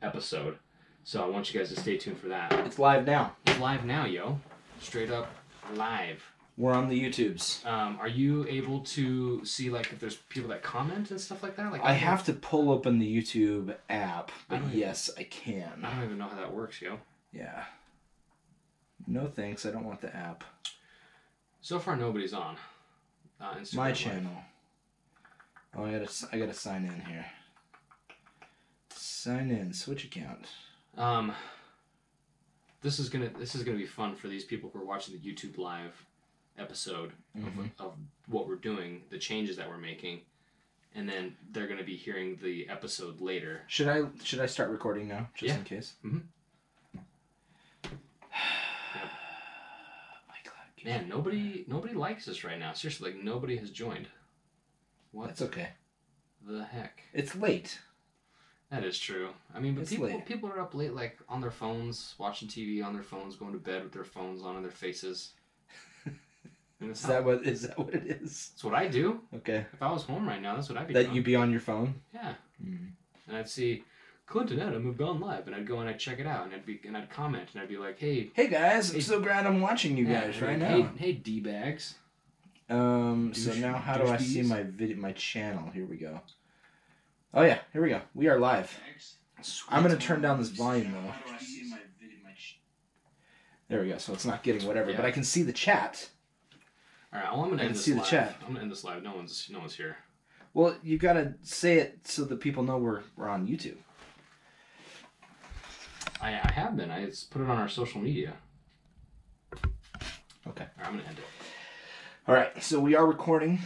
episode. So I want you guys to stay tuned for that. It's live now. It's live now, yo. Straight up live. We're on the YouTubes. Are you able to see like if there's people that comment and stuff like that? Like I have to pull open the YouTube app, but I yes, I can. don't even know how that works, yo. Yeah. No thanks, I don't want the app. So far, nobody's on Instagram. My Live. channel. Oh, I gotta sign in here. Sign in, switch account. This is gonna be fun for these people who are watching the YouTube live episode of what we're doing, the changes that we're making, and then they're gonna be hearing the episode later. Should I start recording now, just in case? Mm-hmm. Man, nobody likes us right now. Seriously, like nobody has joined. What? That's okay. The heck? It's late. That is true. I mean, but It's people late. people are up late, like on their phones, watching TV on their phones, going to bed with their phones on their faces. And Is that what it is? That's what I do. Okay. If I was home right now, that's what I'd be That doing. you be on your phone? Yeah. Mm. And I'd see Clinton Adam have gone live, and I'd go and I'd check it out, and I'd comment, and I'd be like, hey. Hey guys, I'm so glad I'm watching you guys right now. Hey D-bags. So now how do I see my my channel? Here we go. Oh yeah, here we go. We are live. Sweet. I'm gonna turn down this volume though. There we go. So it's not getting whatever, but I can see the chat. All right, well, I'm gonna end this see the live. chat. I'm gonna end this live. No one's here. Well, you gotta say it so that people know we're on YouTube. I have been. I just put it on our social media. Okay. All right, I'm gonna end it. All right. So we are recording.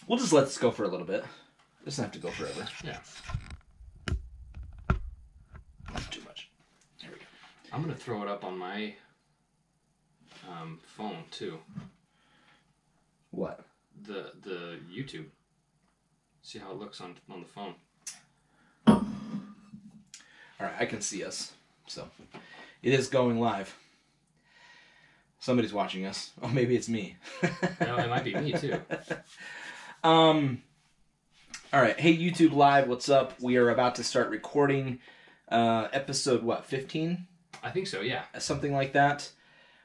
We'll just let this go for a little bit. It doesn't have to go forever. Yeah. Not too much. There we go. I'm gonna throw it up on my phone too. What? The YouTube. See how it looks on the phone. All right, I can see us. So it is going live. Somebody's watching us. Oh, maybe it's me. No, it might be me too. All right. Hey, YouTube Live, what's up? We are about to start recording episode, 15? I think so, yeah. Something like that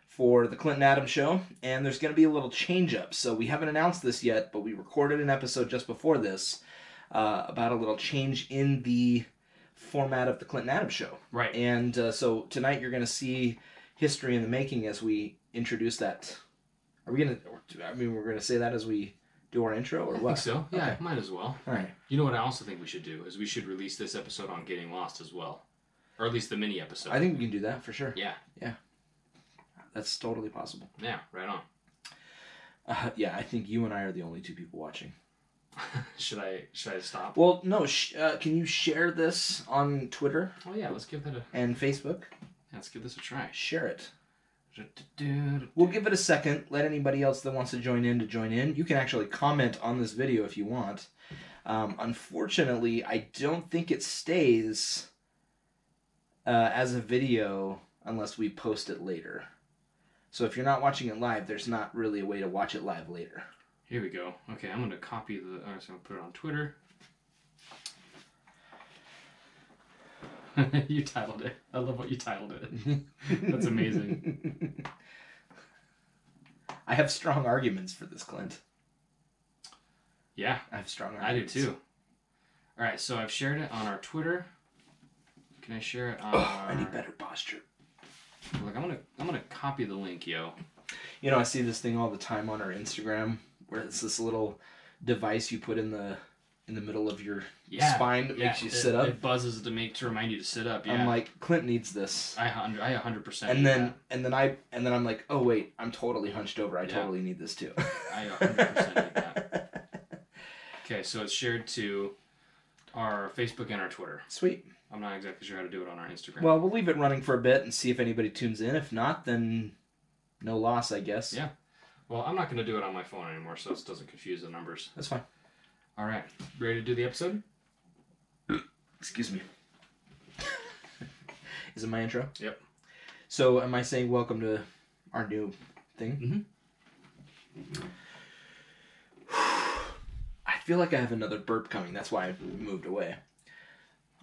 for the Clinton Adams Show. And there's going to be a little change up. So we haven't announced this yet, but we recorded an episode just before this about a little change in the format of the Clinton Adams Show. Right. And so tonight you're going to see history in the making as we introduce that. Are we going to, we're going to say that as we do our intro or what? I think so. Yeah, Okay. might as well. All right. You know what I also think we should do is we should release this episode on Getting Lost as well. Or at least the mini episode. I think we can do that for sure. Yeah. Yeah. That's totally possible. Yeah, right on. Yeah, I think you and I are the only two people watching. Should I stop? Well, no. Can you share this on Twitter Oh yeah, let's give that and Facebook? let's give this a try. Share it. We'll give it a second. Let anybody else that wants to join in. You can actually comment on this video if you want. Unfortunately, I don't think it stays as a video unless we post it later. So if you're not watching it live, there's not really a way to watch it live later. Here we go. Okay, I'm going to copy the... I'm just going to put it on Twitter. You titled it. I love what you titled it. That's amazing. I have strong arguments for this, Clint. Yeah, I have strong I do arguments. too. All right, so I've shared it on our Twitter. Can I share it on I need better posture. Look, I'm gonna copy the link, yo. You know, I see this thing all the time on our Instagram where it's this little device you put in the middle of your spine that makes you sit up. It buzzes to remind you to sit up. Yeah. I'm like, Clint needs this. I 100%. And then I'm like, oh wait, I'm totally hunched over. I totally need this too. I 100% need that. Okay, so it's shared to our Facebook and our Twitter. Sweet. I'm not exactly sure how to do it on our Instagram. Well, we'll leave it running for a bit and see if anybody tunes in. If not, then no loss, I guess. Yeah. Well, I'm not going to do it on my phone anymore, so it doesn't confuse the numbers. That's fine. All right. Ready to do the episode? Excuse me. Is it my intro? Yep. So, am I saying welcome to our new thing? Mm-hmm. I feel like I have another burp coming. That's why I moved away.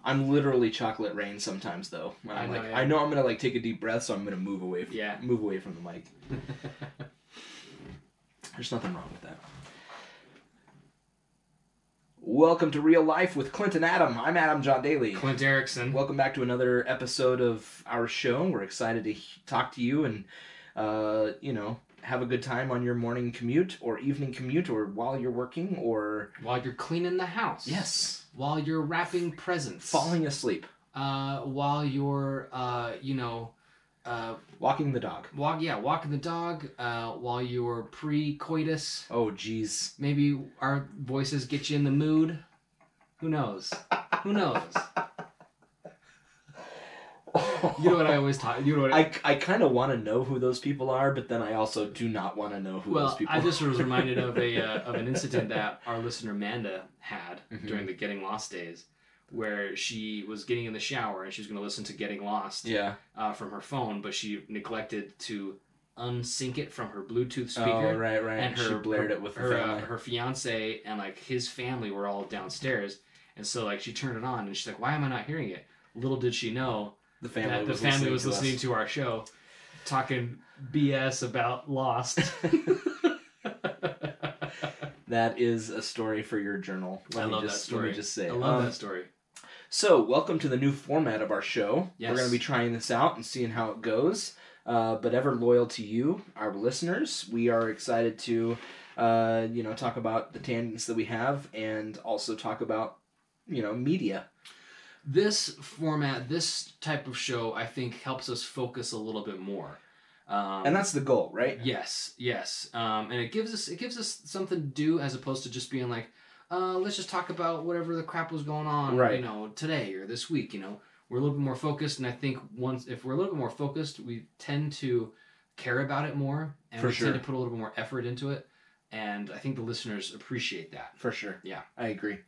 I'm literally chocolate rain sometimes though. When I'm I know I'm gonna like take a deep breath, so I'm gonna move away from the mic. There's nothing wrong with that. Welcome to Real Life with Clint and Adam. I'm Adam John Daly. Clint Erickson. Welcome back to another episode of our show. We're excited to talk to you and, have a good time on your morning commute or evening commute or while you're working or... while you're cleaning the house. Yes. While you're wrapping presents. Falling asleep. While you're, walking the dog. Walking the dog, while you're pre-coitus. Oh, jeez. Maybe our voices get you in the mood. Who knows? Who knows? You know what I always talk... You know what I kind of want to know who those people are, but then I also do not want to know who those people are. Well, I just was reminded of an incident that our listener Amanda had during the Getting Lost days, where she was getting in the shower and she was going to listen to Getting Lost from her phone, but she neglected to unsync it from her Bluetooth speaker. Oh, right. And she blared it with her fiance and like his family were all downstairs, and so like she turned it on and she's like, "Why am I not hearing it?" Little did she know the family was listening to our show, talking BS about Lost. That is a story for your journal. I love that story. Let me just say. I love that story. So, welcome to the new format of our show. Yes. We're going to be trying this out and seeing how it goes. But ever loyal to you, our listeners, we are excited to, talk about the tangents that we have and also talk about, media. This format, this type of show, I think helps us focus a little bit more. And that's the goal, right? Yes. And it gives us something to do as opposed to just being like, let's just talk about whatever the crap was going on, today or this week. We're a little bit more focused, and I think if we're a little bit more focused, we tend to care about it more, and tend to put a little bit more effort into it. And I think the listeners appreciate that. For sure. Yeah, I agree.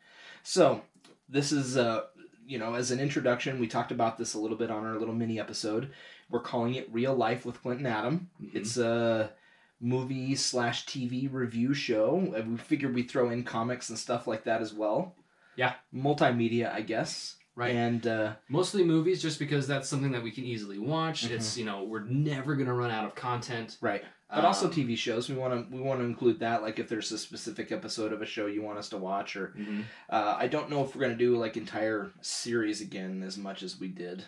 So this is as an introduction, we talked about this a little bit on our little mini episode. We're calling it Real Life with Clint and Adam. Mm-hmm. It's a movie/TV review show. We figured we'd throw in comics and stuff like that as well. Yeah. Multimedia, I guess. Right. And mostly movies, just because that's something that we can easily watch. Mm-hmm. It's, we're never going to run out of content. Right. But also TV shows. We want to include that. Like if there's a specific episode of a show you want us to watch, or I don't know if we're gonna do like entire series again as much as we did.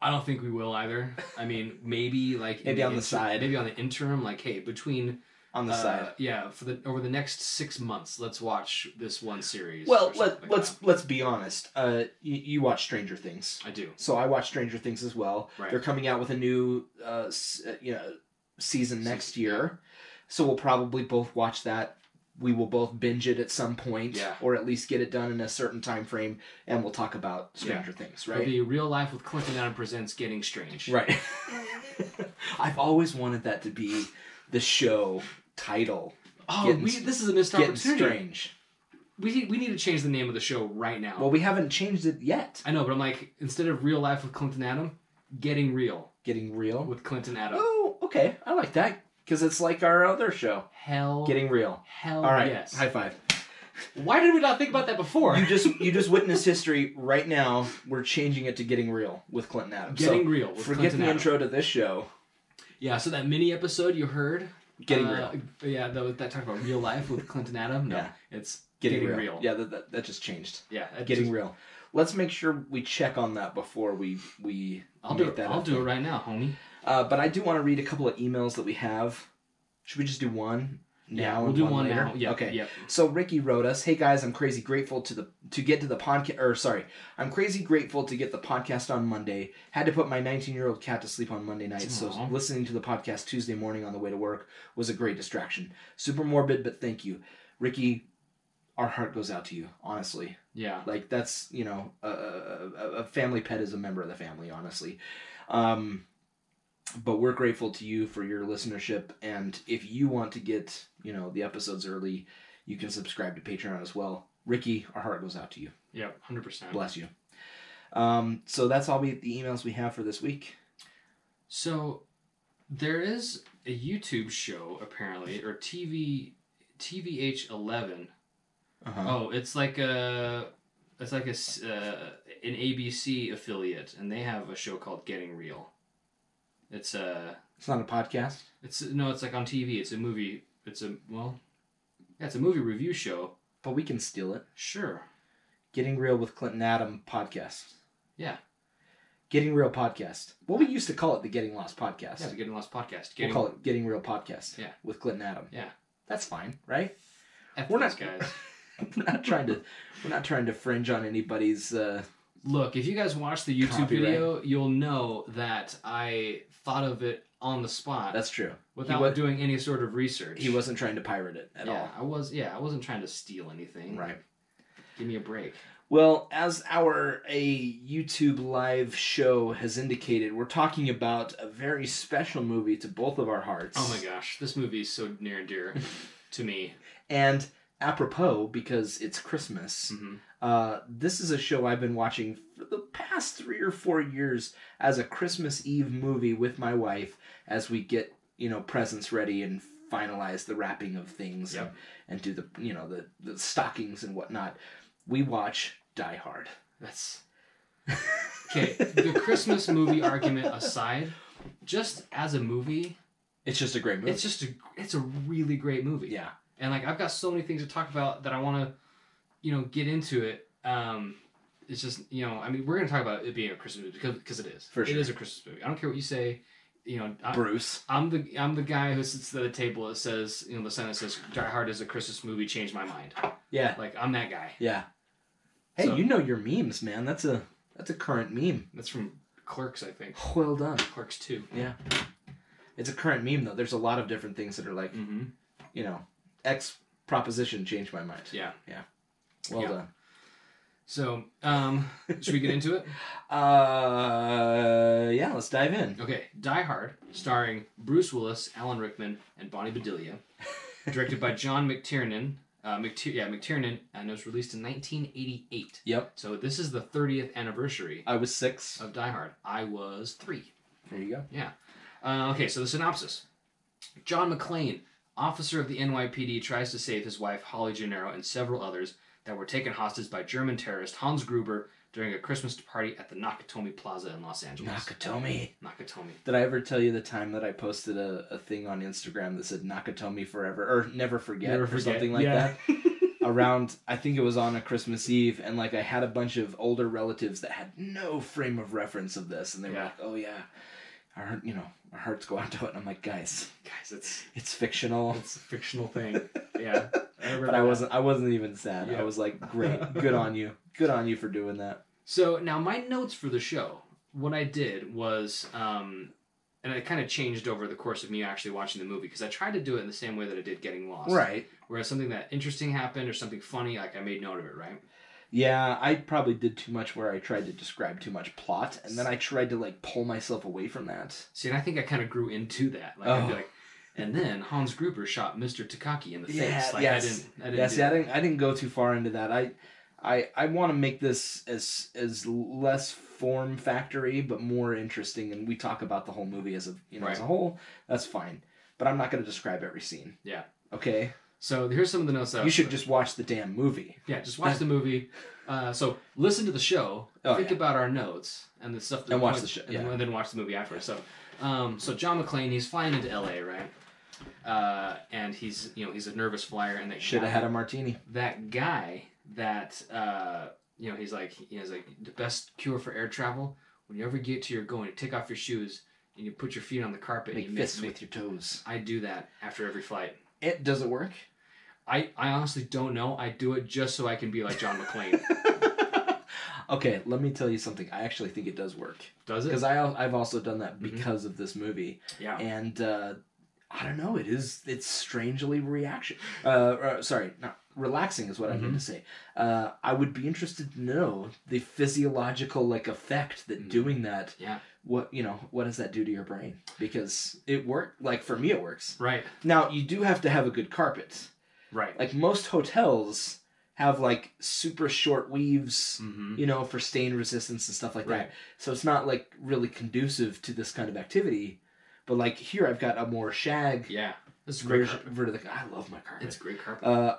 I don't think we will either. I mean, maybe like maybe on the side, maybe on the interim. Like, hey, between on the side, over the next 6 months, let's watch this one series. Well, let's be honest. You watch Stranger Things. I do. So I watch Stranger Things as well. Right. They're coming out with a new season next year, so we'll probably both watch that. We will both binge it at some point, or at least get it done in a certain time frame, and we'll talk about Stranger Things, right? It'll be Real Life with Clint and Adam presents Getting Strange. Right. I've always wanted that to be the show title. Oh, this is a missed opportunity. Getting Strange. We need to change the name of the show right now. Well, we haven't changed it yet. I know, but I'm like, instead of Real Life with Clint and Adam, Getting Real. Getting Real? With Clint and Adam. Oh, okay. I like that. Because it's like our other show. Getting Real. All right. Yes. High five. Why did we not think about that before? You just witnessed history right now. We're changing it to Getting Real with Clint and Adam. Getting Real with forget Clint and the Adam. intro to this show. Yeah, so that mini episode you heard. Getting Real. Yeah, that talked about real life with Clint and Adam. No, it's Getting Real. Yeah, that just changed. Yeah. Getting Real. Let's make sure we check on that before we I'll do it right now, homie. But I do want to read a couple of emails that we have. Should we just do one now? Yeah, we'll do one later? now. Yeah. Okay. Yep. So Ricky wrote us, "Hey guys, I'm crazy grateful I'm crazy grateful to get the podcast on Monday. Had to put my 19-year-old cat to sleep on Monday night, so listening to the podcast Tuesday morning on the way to work was a great distraction. Super morbid, but thank you, Ricky. Our heart goes out to you, honestly. Yeah. Like that's a family pet is a member of the family, honestly. But we're grateful to you for your listenership, and if you want to get, the episodes early, you can subscribe to Patreon as well. Ricky, our heart goes out to you. Yeah, 100%. Bless you. So that's all the emails we have for this week. So there is a YouTube show, apparently, or TVH11. Uh-huh. Oh, it's like a an ABC affiliate, and they have a show called Getting Real. It's a... It's not a podcast? It's like on TV. It's a movie. It's a movie review show. But we can steal it. Sure. Getting Real with Clinton Adam podcast. Yeah. Getting Real podcast. Well, we used to call it the Getting Lost podcast. Yeah, the Getting Lost podcast. We'll call it Getting Real podcast. Yeah. With Clinton Adam. Yeah. That's fine, right? We're not guys. We're not trying to fringe on anybody's. Look, if you guys watch the YouTube video, you'll know that I thought of it on the spot. That's true. Without doing any sort of research. He wasn't trying to pirate it at all. I wasn't trying to steal anything. Right. Give me a break. Well, as our YouTube live show has indicated, we're talking about a very special movie to both of our hearts. Oh my gosh, this movie is so near and dear to me. And apropos, because it's Christmas, this is a show I've been watching for the past 3 or 4 years as a Christmas Eve movie with my wife as we get, presents ready and finalize the wrapping of things and do the stockings and whatnot. We watch Die Hard. That's... Okay, the Christmas movie argument aside, just as a movie... It's just a great movie. It's a really great movie. Yeah. And like I've got so many things to talk about that I want to, get into it. It's just, we're going to talk about it being a Christmas movie because it is. For sure. It is a Christmas movie. I don't care what you say. Bruce. I'm the guy who sits at the table that says, the sign that says Die Hard is a Christmas movie, changed my mind. Yeah. Like I'm that guy. Yeah. Hey, you know your memes, man. That's a current meme. That's from Clerks, I think. Well done. Clerks 2. Yeah. It's a current meme though. There's a lot of different things that are like, X proposition changed my mind. Yeah. Yeah. Well done. So, should we get into it? Yeah, let's dive in. Okay, Die Hard, starring Bruce Willis, Alan Rickman, and Bonnie Bedelia. Directed by John McTiernan. McTiernan, and it was released in 1988. Yep. So this is the 30th anniversary. I was 6. Of Die Hard. I was 3. There you go. Yeah. Okay, so the synopsis. John McClane, officer of the NYPD, tries to save his wife, Holly Gennaro, and several others that were taken hostage by German terrorist Hans Gruber during a Christmas party at the Nakatomi Plaza in Los Angeles. Nakatomi. Did I ever tell you the time that I posted a thing on Instagram that said Nakatomi forever, or never forget, or something like that? Around, I think it was on a Christmas Eve, and like I had a bunch of older relatives that had no frame of reference of this, and they were like, oh yeah, our hearts go out to it, and I'm like, guys, it's fictional. It's a fictional thing. Yeah. But I wasn't even sad. Yeah. I was like, great, good on you. Good on you for doing that. So now my notes for the show, what I did was, and it kind of changed over the course of me actually watching the movie, because I tried to do it in the same way that I did Getting Lost. Right. Whereas something that interesting happened or something funny, like I made note of it, right? Yeah, I probably did too much where I tried to describe too much plot, and then I tried to like pull myself away from that. See, and I think I kind of grew into that. Like, I'd be like, and then Hans Gruber shot Mr. Takaki in the face. Like, yes. I didn't go too far into that. I want to make this as less form factory, but more interesting. And we talk about the whole movie as as a whole. That's fine, but I'm not going to describe every scene. Yeah. Okay. So here's some of the notes. You should just watch the damn movie. Yeah, just watch the movie. So listen to the show. Think about our notes and the stuff. And watch the show. Yeah. And then watch the movie afterwards. So, so John McClane, he's flying into L.A., right? And he's a nervous flyer, and that should have had a martini. That guy that he's like the best cure for air travel. When you ever get to your goal, you take off your shoes and you put your feet on the carpet. Make and fists with your toes. I do that after every flight. Does it work? I honestly don't know. I do it just so I can be like John McClane. Okay, let me tell you something. I actually think it does work. Does it? Because I've also done that because of this movie. Yeah. And I don't know. It's strangely relaxing is what I meant to say. I would be interested to know the physiological effect that doing that. Yeah. What does that do to your brain? Because it worked. Like for me, it works. Right. Now you do have to have a good carpet. Right. Like most hotels have super short weaves, for stain resistance and stuff like that. So it's not really conducive to this kind of activity. But here I've got a more shag. Yeah. This is great carpet. I love my carpet. It's great carpet.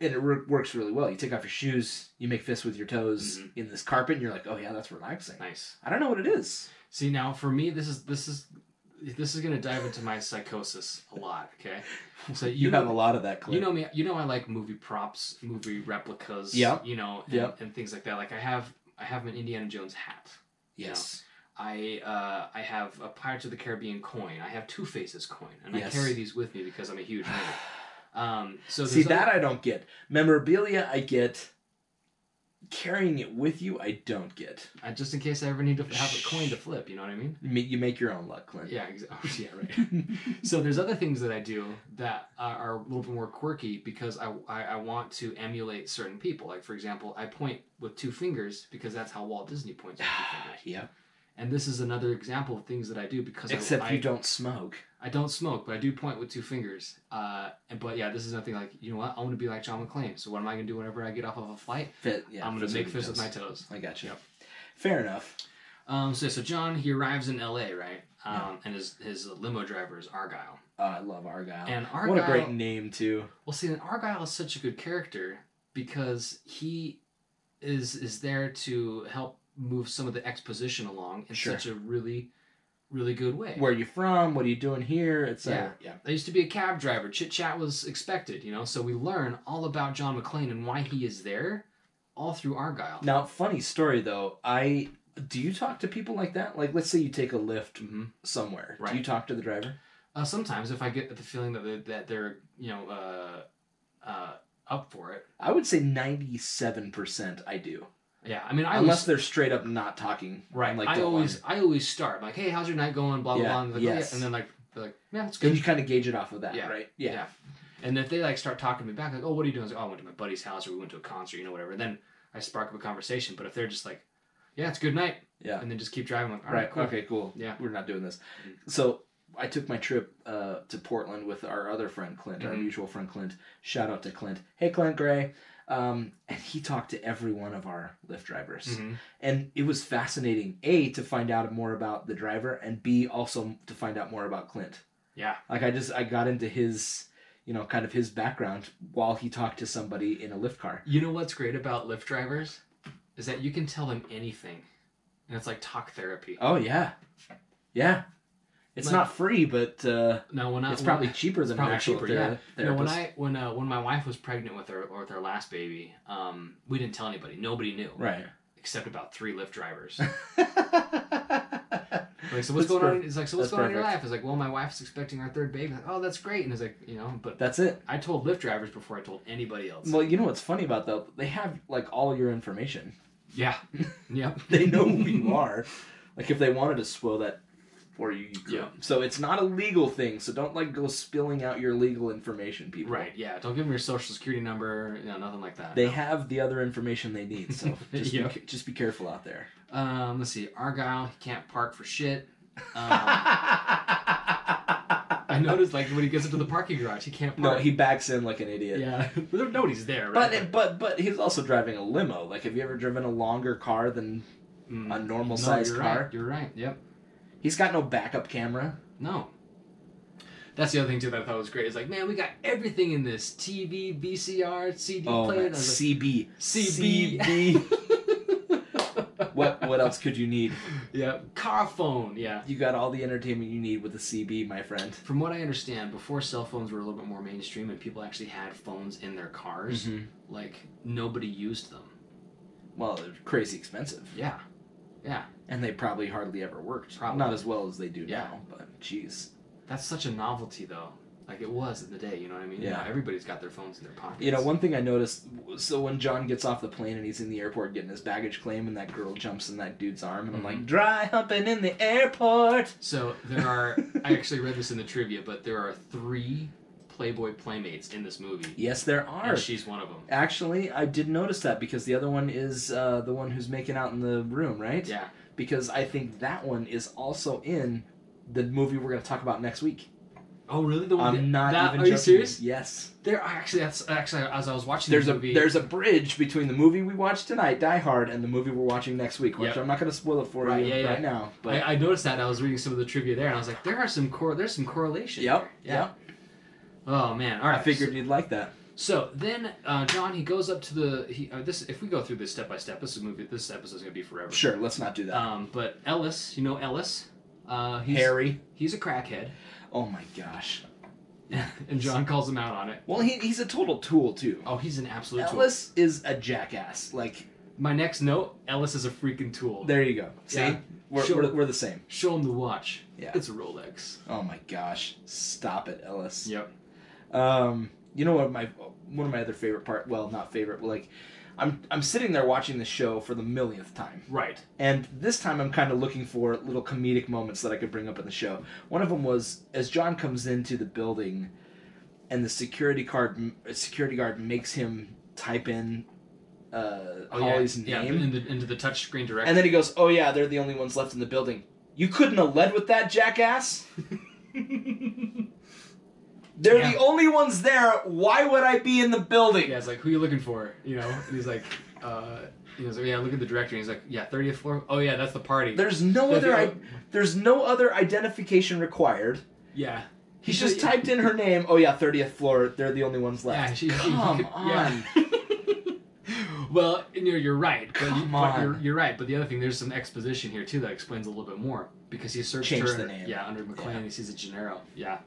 And it works really well. You take off your shoes, you make fists with your toes in this carpet, and you're like, oh yeah, that's relaxing. Nice. I don't know what it is. See, now for me, this is going to dive into my psychosis a lot. Okay, so you have a lot of that. Clip. You know me. You know I like movie props, movie replicas. Yeah. You know, and things like that. Like I have an Indiana Jones hat. Yes. You know? I have a Pirates of the Caribbean coin. I have Two Faces coin, and I carry these with me because I'm a huge nerd. So see that I don't get. Memorabilia I get. Carrying it with you, I don't get. Just in case I ever need to have a coin to flip, you know what I mean? You make your own luck, Clint. Yeah, yeah, right. So there's other things that I do that are a little bit more quirky because I want to emulate certain people. Like, for example, I point with two fingers because that's how Walt Disney points with two fingers. Yeah. And this is another example of things that I do because Except you don't smoke. I don't smoke, but I do point with two fingers. But yeah, this is nothing like, you know what? I want to be like John McClane. So what am I going to do whenever I get off of a flight? I'm going to make fists with my toes. I got you. Yep. Fair enough. So John, he arrives in L.A., right? And his limo driver is Argyle. Oh, I love Argyle. And Argyle, what a great name, too. Well, see, and Argyle is such a good character because he is there to help move some of the exposition along in such a really, really good way. Where are you from? What are you doing here? Etc. Yeah. I used to be a cab driver. Chit chat was expected, you know. So we learn all about John McClane and why he is there, all through Argyle. Now, funny story though. Do you talk to people like that? Like, let's say you take a lift somewhere. Right. Do you talk to the driver? Sometimes, if I get the feeling that they're you know up for it. I would say 97% I do. Yeah, I mean, unless they're straight up not talking, right? Like I always start like, "Hey, how's your night going?" Blah blah blah. Like, yes. And then they're like, "Yeah, it's good." And you kind of gauge it off of that, right? Yeah. And if they like start talking to me back, like, "Oh, what are you doing?" I was like, "Oh, I went to my buddy's house, or we went to a concert, you know, whatever." And then I spark up a conversation. But if they're just like, "Yeah, it's a good night," and then just keep driving, I'm like, "All right, cool. Okay, cool. Yeah, we're not doing this." So I took my trip to Portland with our other friend Clint, our mutual friend Clint. Shout out to Clint. Hey, Clint Gray. And he talked to every one of our Lyft drivers. And it was fascinating, A, to find out more about the driver, and B, also to find out more about Clint. Yeah. Like, I got into his, you know, kind of his background while he talked to somebody in a Lyft car. You know what's great about Lyft drivers? Is that you can tell them anything. And it's like talk therapy. Oh, yeah. Yeah. It's not free, but it's probably cheaper than an actual therapist. You know, when my wife was pregnant with her last baby, we didn't tell anybody. Nobody knew, right? Except about 3 Lyft drivers. Like, so what's going on? It's like, so what's going on in your life? It's like, well, my wife's expecting our 3rd baby. Like, oh, that's great. And it's like, you know, but that's it. I told Lyft drivers before I told anybody else. Well, you know what's funny about that? They have like all your information. Yeah. Yep. They know who you are. Like if they wanted to spoil that for you, you could. Yeah. So it's not a legal thing. So don't like go spilling out your legal information, people. Right. Yeah. Don't give them your social security number. You know, nothing like that. They have the other information they need. So just be careful out there. Let's see. Argyle, he can't park for shit. I noticed like when he gets into the parking garage, he can't park. No, he backs in like an idiot. Yeah. Nobody's there, right? But he's also driving a limo. Like, have you ever driven a longer car than a normal sized car? Right. You're right. Yep. He's got no backup camera. No. That's the other thing too that I thought was great. It's like, man, we got everything in this: TV, VCR, CD player, CB. What else could you need? Yeah, car phone. Yeah, you got all the entertainment you need with a CB, my friend. From what I understand, before cell phones were a little bit more mainstream and people actually had phones in their cars, like nobody used them. Well, they're crazy expensive. Yeah, yeah, and they probably hardly ever worked. Probably not as well as they do now. But jeez, that's such a novelty, though. Like it was in the day, you know what I mean? Yeah. Now everybody's got their phones in their pockets. You know, one thing I noticed, so when John gets off the plane and he's in the airport getting his baggage claim and that girl jumps in that dude's arm and I'm like, dry humping in the airport! So there are, I actually read this in the trivia, but there are 3 Playboy Playmates in this movie. Yes, there are. And she's one of them. Actually, I did notice that because the other one is the one who's making out in the room, right? Yeah. Because I think that one is also in the movie we're going to talk about next week. Oh really? The one I'm not even Are joking. you serious? Yes. There actually as I was watching the movie, there's a bridge between the movie we watched tonight, Die Hard, and the movie we're watching next week. Which I'm not going to spoil it for you right now. But I noticed that. I was reading some of the trivia there, and I was like, there's some correlation. Yep. Oh man! All right. I figured you'd like that. So then John, he goes up to the this. If we go through this step by step, this episode's gonna be forever. Sure, let's not do that. But Ellis, Ellis, Harry, he's a crackhead. Oh my gosh. And John calls him out on it. Well, he's a total tool too. Oh, he's an absolute tool. Ellis is a jackass. Like, my next note, Ellis is a freaking tool. there you go. See, Yeah. we're the same. Show him the watch. Yeah. It's a Rolex. Oh my gosh, stop it, Ellis. Yep. You know what one of my other favorite part? Well, not favorite. But like, I'm sitting there watching the show for the millionth time. Right. And this time I'm kind of looking for little comedic moments that I could bring up in the show. One of them was as John comes into the building, and the security guard makes him type in Holly's name into the touchscreen directory. and then he goes, "Oh yeah, they're the only ones left in the building." You couldn't have led with that, jackass. They're the only ones there. Why would I be in the building? Yeah, it's like, who are you looking for? And he's like, yeah, look at the directory. He's like, yeah, 30th floor. Oh yeah, that's the party. There's no other identification required. Yeah. He's just typed in her name. Oh yeah, 30th floor. They're the only ones left. Yeah, Come on. Yeah. Well, you're right. But you're right. But the other thing, there's some exposition here too that explains a little bit more because he searched Changed her. the name. Yeah, under McLean, he sees a Gennaro. Yeah.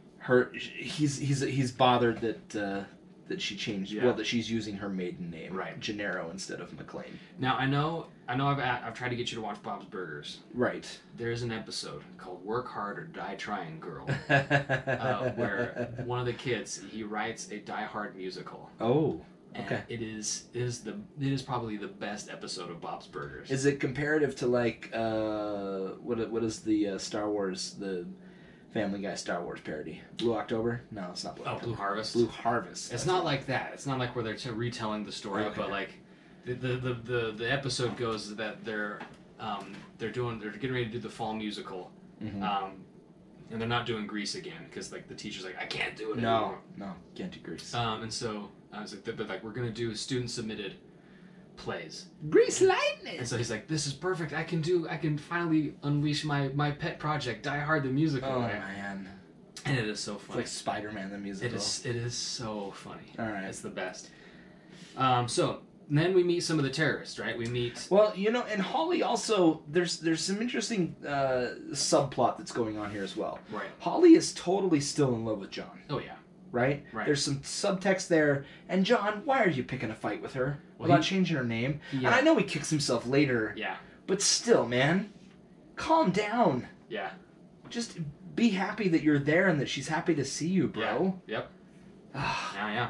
He's bothered that she changed. Yeah. Well, that she's using her maiden name, right, Gennaro instead of McLean. Now I know. I've tried to get you to watch Bob's Burgers. Right. There's an episode called "Work Hard or Die Trying, Girl," where one of the kids he writes a Die Hard musical. Oh. And okay. It is probably the best episode of Bob's Burgers. Is it comparative to like what is the Star Wars the Family Guy Star Wars parody? Blue October? No, it's not Blue October. Blue Harvest. Blue Harvest. It's not like that. It's not like where they're retelling the story, okay. But like the episode goes that they're getting ready to do the fall musical, mm-hmm. And they're not doing Grease again because like the teacher's like, I can't do it anymore. No, can't do Grease. And so I was like, but like we're gonna do student submitted plays. Grease Lightning. And so he's like, this is perfect. I can finally unleash my pet project, Die Hard the musical. Oh man. And it is so funny. It's like Spider-Man the musical. It is so funny. All right. It's the best. So then we meet some of the terrorists, right? We meet. Well, and Holly also there's some interesting subplot that's going on here as well. Right. Holly is totally still in love with John. Oh yeah. Right? There's some subtext there. And John, why are you picking a fight with her without changing her name? Yeah. And I know he kicks himself later. Yeah. But still, man, calm down. Yeah. Just be happy that you're there and that she's happy to see you, bro. Yeah. Yep. Yeah.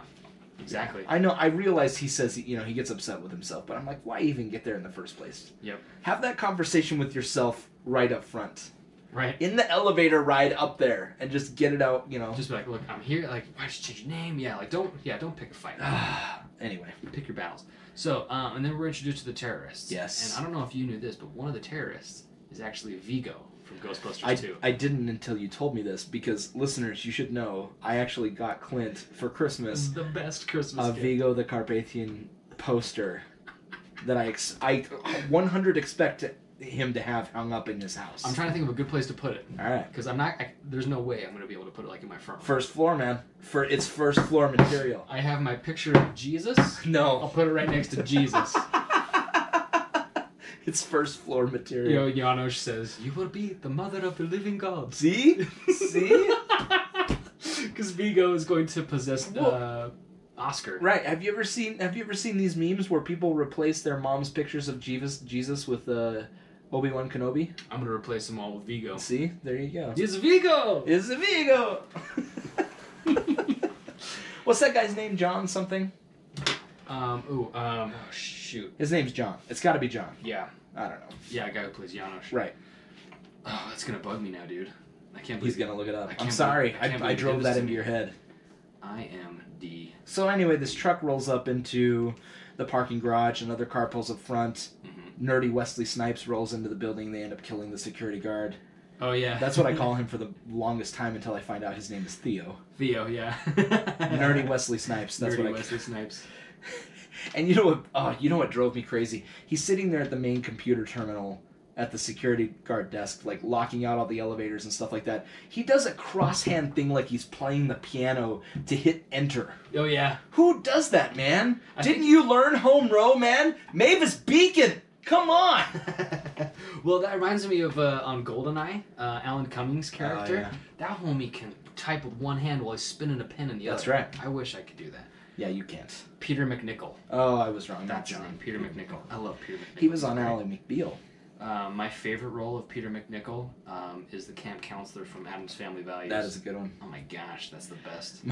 Exactly. I know. I realize he says, he gets upset with himself, but I'm like, why even get there in the first place? Yep. Have that conversation with yourself right up front. Right. In the elevator ride up there, and just get it out, Just be like, look, I'm here. Like, why did you change your name? Yeah, like, don't pick a fight. Anyway. Pick your battles. So, and then we're introduced to the terrorists. Yes. And I don't know if you knew this, but one of the terrorists is actually Vigo from Ghostbusters 2. I didn't until you told me this, because, listeners, you should know, I actually got Clint, for Christmas, the best Christmas a gift. Vigo the Carpathian poster that I 100 expect him to have hung up in his house. I'm trying to think of a good place to put it. All right. Because there's no way I'm going to be able to put it like in my front room. First floor, man. It's first floor material. I have my picture of Jesus. No. I'll put it right next to Jesus. It's first floor material. Janos says, you will be the mother of the living God. See? Because Vigo is going to possess Oscar. Right. Have you ever seen these memes where people replace their mom's pictures of Jesus with Obi-Wan Kenobi? I'm gonna replace them all with Vigo. See? There you go. It's Vigo! It's Vigo! What's that guy's name? John something? Oh shoot. His name's John. It's gotta be John. Yeah. I don't know. Yeah, a guy who plays Janos. Right. Oh, that's gonna bug me now, dude. I can't believe he's gonna look it up. I'm sorry. I drove that into your head. IMD. So anyway, this truck rolls up into the parking garage. Another car pulls up front. Mm-hmm. Nerdy Wesley Snipes rolls into the building. They end up killing the security guard. Oh, yeah. That's what I call him for the longest time until I find out his name is Theo. Theo, yeah. Nerdy Wesley Snipes. That's Nerdy what Wesley Snipes. And you know what drove me crazy? He's sitting there at the main computer terminal, at the security guard desk, like locking out all the elevators and stuff like that. He does a cross-hand thing like he's playing the piano to hit enter. Oh, yeah. Who does that, man? Didn't you learn home row, man? Mavis Beacon! Come on! Well, that reminds me of on GoldenEye, Alan Cummings' character. Yeah. That homie can type with one hand while he's spinning a pen in the other. That's right. I wish I could do that. Yeah, you can't. Peter McNichol. Oh, I was wrong. That's his name, Peter McNichol. I love Peter McNichol. He was on Ally McBeal. My favorite role of Peter McNichol is the camp counselor from Addams Family Values. That is a good one. Oh my gosh, that's the best.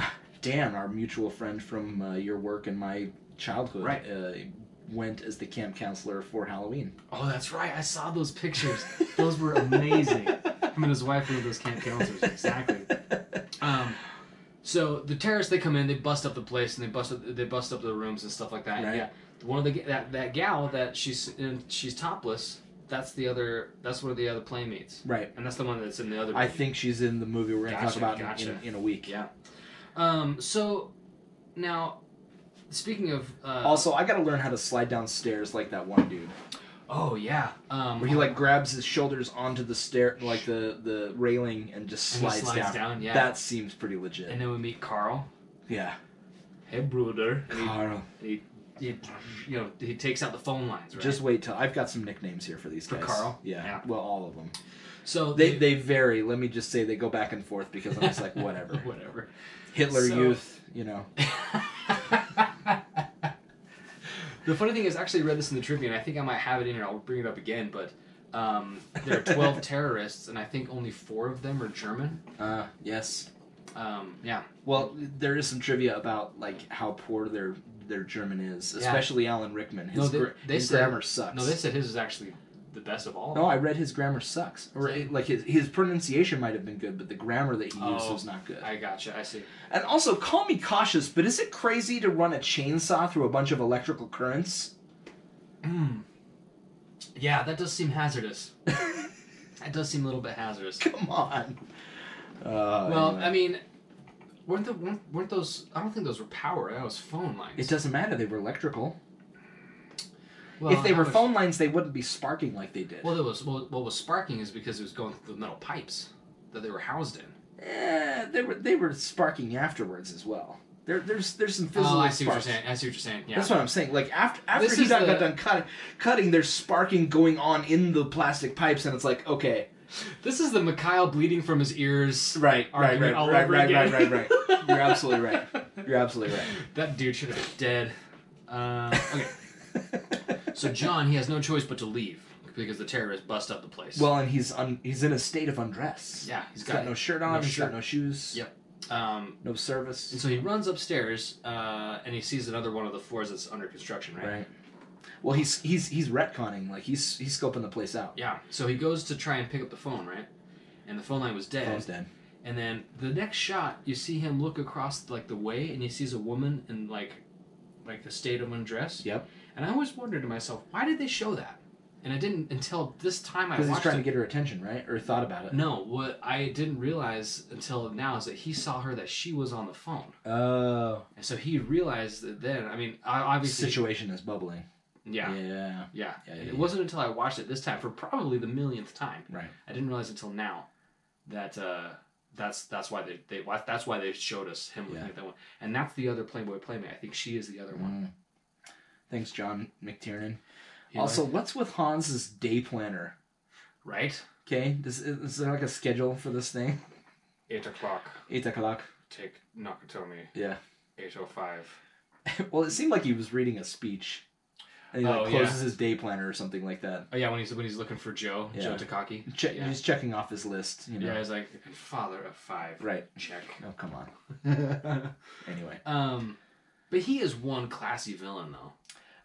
Dan, our mutual friend from your work and my childhood, Right. Went as the camp counselor for Halloween. Oh, that's right. I saw those pictures. Those were amazing. Him and his wife were those camp counselors. Exactly. So the terrorists, they come in, they bust up the place, and they bust up the rooms and stuff like that. Right. Yeah, one of that gal that she's topless. That's one of the other playmates. Right. And that's the one that's in the other movie. I think she's in the movie we're going to talk about in a week. Yeah. So now, speaking of also, I got to learn how to slide down stairs like that one dude. Oh yeah. Where he like grabs his shoulders onto the stair, like the railing, and just slides down. Yeah. That seems pretty legit. And then we meet Carl. Yeah. Hey, brother. Carl. He takes out the phone lines, right? Just wait till I've got some nicknames here for these guys. For Carl? Yeah. Yeah. Well, all of them. So they vary. Let me just say they go back and forth because I'm just like whatever. Whatever. Hitler Youth, you know. The funny thing is, I actually read this in the trivia, and I think I might have it in here. I'll bring it up again, but there are 12 terrorists, and I think only 4 of them are German. Yes. Yeah. Well, there is some trivia about like how poor their German is, especially Alan Rickman. His grammar sucks. No, they said his is actually the best of all. No, I read his grammar sucks. Or like his pronunciation might have been good, but the grammar that he used was not good. I gotcha. I see. And also, call me cautious, but is it crazy to run a chainsaw through a bunch of electrical currents? Yeah, that does seem hazardous. That does seem a little bit hazardous. Come on. Well, anyway. I mean, weren't those? I don't think those were power. That was phone lines. It doesn't matter. They were electrical. Well, if they were phone lines, they wouldn't be sparking like they did. Well, what was sparking is because it was going through the metal pipes that they were housed in. They were sparking afterwards as well. There's some physical. Oh, I see sparks. what you're saying. I see what you're saying. Yeah. That's what I'm saying. Like after he got done cutting, there's sparking going on in the plastic pipes, and it's like, okay. This is the Mikhail bleeding from his ears. Right. You're absolutely right. That dude should have been dead. Okay. So John, he has no choice but to leave because the terrorists bust up the place. Well, and he's in a state of undress. Yeah, he's got no shirt on. He's got no shoes. Yep. No service. And so he runs upstairs, and he sees another one of the floors that's under construction. Right. Well, he's retconning, like he's scoping the place out. Yeah. So he goes to try and pick up the phone, right? And the phone line was dead. The phone's dead. And then the next shot, you see him look across like the way, and he sees a woman in like a state of undress. Yep. And I always wondered to myself, why did they show that? And I didn't until this time I watched it. Because he's trying to get her attention, right? Or thought about it. No, what I didn't realize until now is that he saw her that she was on the phone. Oh. And so he realized that then. I mean, obviously the situation is bubbling. Yeah. It wasn't until I watched it this time for probably the millionth time. Right. I didn't realize until now that that's why they showed us him looking at that one. And that's the other Playboy Playmate. I think she is the other one. Thanks, John McTiernan. Also, what's with Hans's day planner? Right. Okay. Is there like a schedule for this thing? 8 o'clock. 8 o'clock. Take Nakatomi. Yeah. 8:05. Well, it seemed like he was reading a speech. And he closes his day planner or something like that. Oh yeah, when he's looking for Joe Takaki. He's checking off his list. You know? Yeah, he's like father of 5. Right. Check. Oh come on. Anyway. But he is one classy villain though.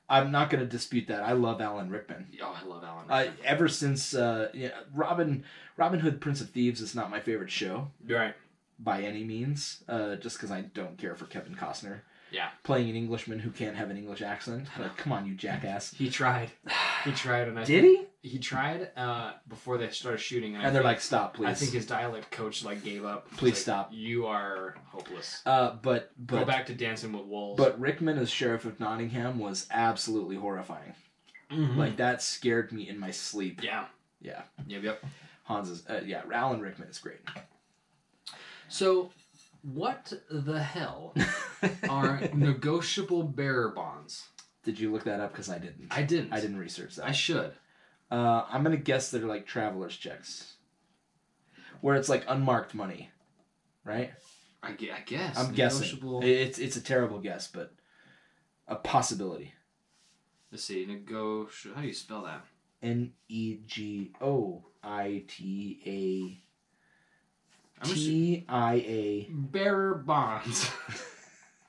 I'm not going to dispute that. I love Alan Rickman. Oh, I love Alan Rickman. Ever since Robin Hood, Prince of Thieves is not my favorite show. Right. By any means. Just because I don't care for Kevin Costner. Yeah. Playing an Englishman who can't have an English accent. Like, come on, you jackass. He tried. And Did he? He tried before they started shooting. And they're like, stop, please. I think his dialect coach gave up. Please stop. You are hopeless. But go back to Dancing with Wolves. But Rickman as Sheriff of Nottingham was absolutely horrifying. Mm-hmm. Like, that scared me in my sleep. Yeah. Yeah. Yep. Hans is Alan Rickman is great. So, what the hell are negotiable bearer bonds? Did you look that up? Because I didn't. I didn't. I didn't research that. I should. I'm gonna guess they're like traveler's checks, where it's like unmarked money, right? I guess. I'm guessing. It's a terrible guess, but a possibility. Let's see. How do you spell that? NEGOITATIA. Bearer bonds.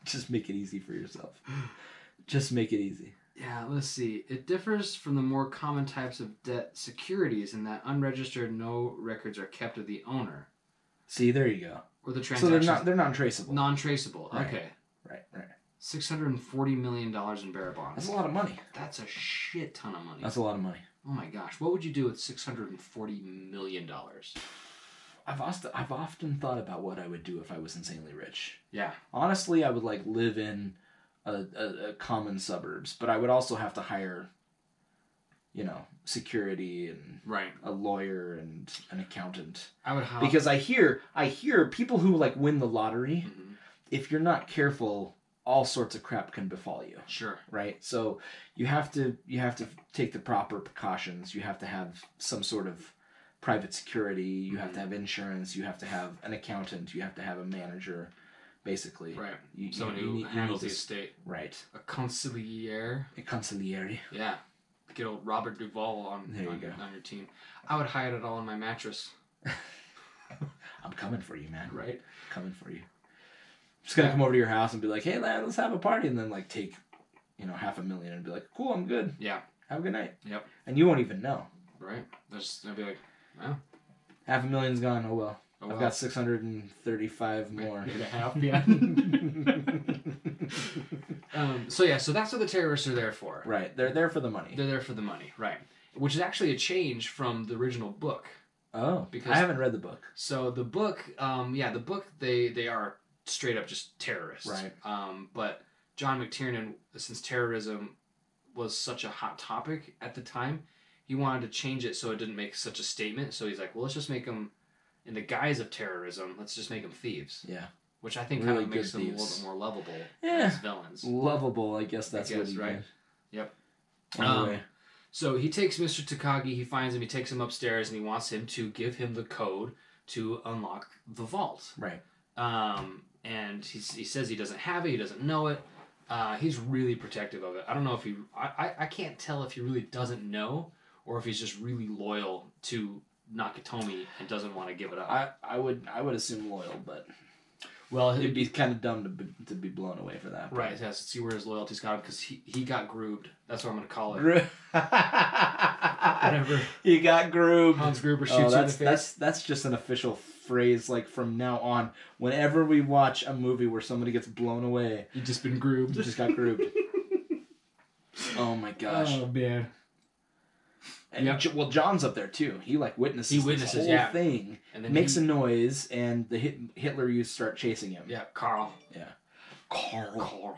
Just make it easy for yourself. Just make it easy. Yeah, let's see. It differs from the more common types of debt securities in that unregistered no records are kept of the owner. See, there you go. Or the transactions. So they're non-traceable. Non-traceable. Right. Okay. Right. $640 million in bearer bonds. That's a lot of money. That's a shit ton of money. That's a lot of money. Oh my gosh. What would you do with $640 million? I've often thought about what I would do if I was insanely rich. Yeah. Honestly, I would like live in a common suburbs, but I would also have to hire, security and a lawyer and an accountant. I would because I hear people who like win the lottery. Mm-hmm. If you're not careful, all sorts of crap can befall you. Sure. Right. So you have to take the proper precautions. You have to have some sort of private security. You have to have insurance. You have to have an accountant. You have to have a manager. Basically, right. Someone who handles the estate. Right. A consigliere. A consigliere. Yeah. Get old Robert Duvall on your team. I would hide it all on my mattress. I'm coming for you, man. Right. Coming for you. Just gonna come over to your house and be like, "Hey, lad, let's have a party," and then like take, $500,000 and be like, "Cool, I'm good. Yeah. Have a good night." Yep. And you won't even know. Right. I'd be like, "Wow, $500,000's gone. Oh well. I've got 635 more. Maybe a half, yeah." So that's what the terrorists are there for. Right. They're there for the money. They're there for the money, right? Which is actually a change from the original book. Oh, because I haven't read the book. So the book, the book, they are straight up just terrorists. Right. But John McTiernan, since terrorism was such a hot topic at the time, he wanted to change it so it didn't make such a statement. So he's like, well, let's just make them, in the guise of terrorism, let's just make them thieves. Yeah. Which I think really kind of makes them a little bit more lovable as villains. Lovable, I guess what he right. Did. Yep. Anyway. So he takes Mr. Takagi, he finds him, he takes him upstairs, and he wants him to give him the code to unlock the vault. Right. And he says he doesn't have it, he doesn't know it. He's really protective of it. I don't know if I can't tell if he really doesn't know or if he's just really loyal to Nakatomi and doesn't want to give it up. I would assume loyal, but well, it'd be kind of dumb to be blown away for that. Right, has to see where his loyalty's got him because he got grooved. That's what I'm going to call it. Whatever. He got grooved. Hans Gruber shoots you in the face. That's just an official phrase. Like from now on, whenever we watch a movie where somebody gets blown away, you've just been grooved. You just got grooved. Oh my gosh. Oh man. And well, John's up there too. He witnesses this whole thing, and then makes a noise, and the Hitler youth start chasing him. Yeah, Carl. Yeah, Carl.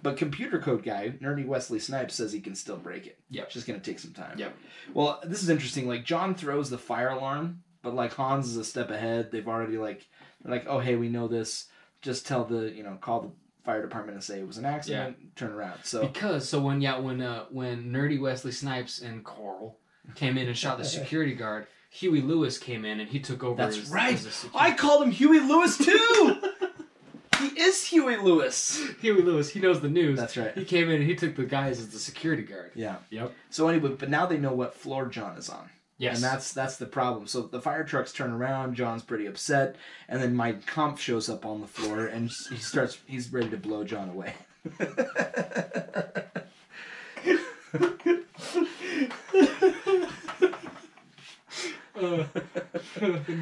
But computer code guy, Nerdy Wesley Snipes, says he can still break it. Yep. It's just gonna take some time. Yep. Well, this is interesting. Like John throws the fire alarm, but like Hans is a step ahead. They've already they're like, oh hey, we know this. Just tell call the fire department and say it was an accident, turn around. So when Nerdy Wesley Snipes and Carl came in and shot the security guard, Huey Lewis came in and he took over. That's right. I called him Huey Lewis too. He is Huey Lewis. Huey Lewis, he knows the news. That's right. He came in and he took the guys as the security guard. Yeah. Yep. So anyway, but now they know what floor John is on. Yes. And that's the problem. So the fire trucks turn around, John's pretty upset, and then Mein Kampf shows up on the floor and he's ready to blow John away.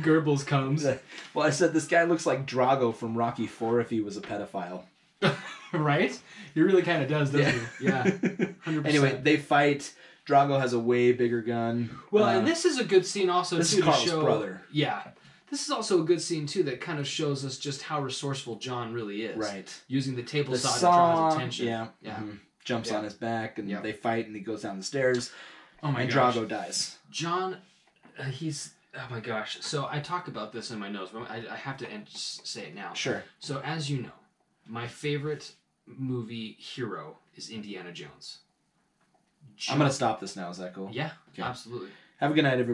Goebbels comes. Well, I said this guy looks like Drago from Rocky IV if he was a pedophile. Right? He really kind of does, doesn't he? Yeah. 100%. Anyway, they fight. Drago has a way bigger gun. Well, and this is a good scene also, this too, is Carl's to show... brother. Yeah. This is also a good scene, too, that kind of shows us just how resourceful John really is. Right. Using the table saw to draw his attention. Yeah. Mm-hmm. Jumps on his back, and they fight, and he goes down the stairs. Oh my and gosh. Drago dies. Jon, he's... Oh my gosh. So I talk about this in my notes, but I have to say it now. Sure. So as you know, my favorite movie hero is Indiana Jones. I'm going to stop this now. Is that cool? Yeah, Okay. absolutely. Have a good night, everybody.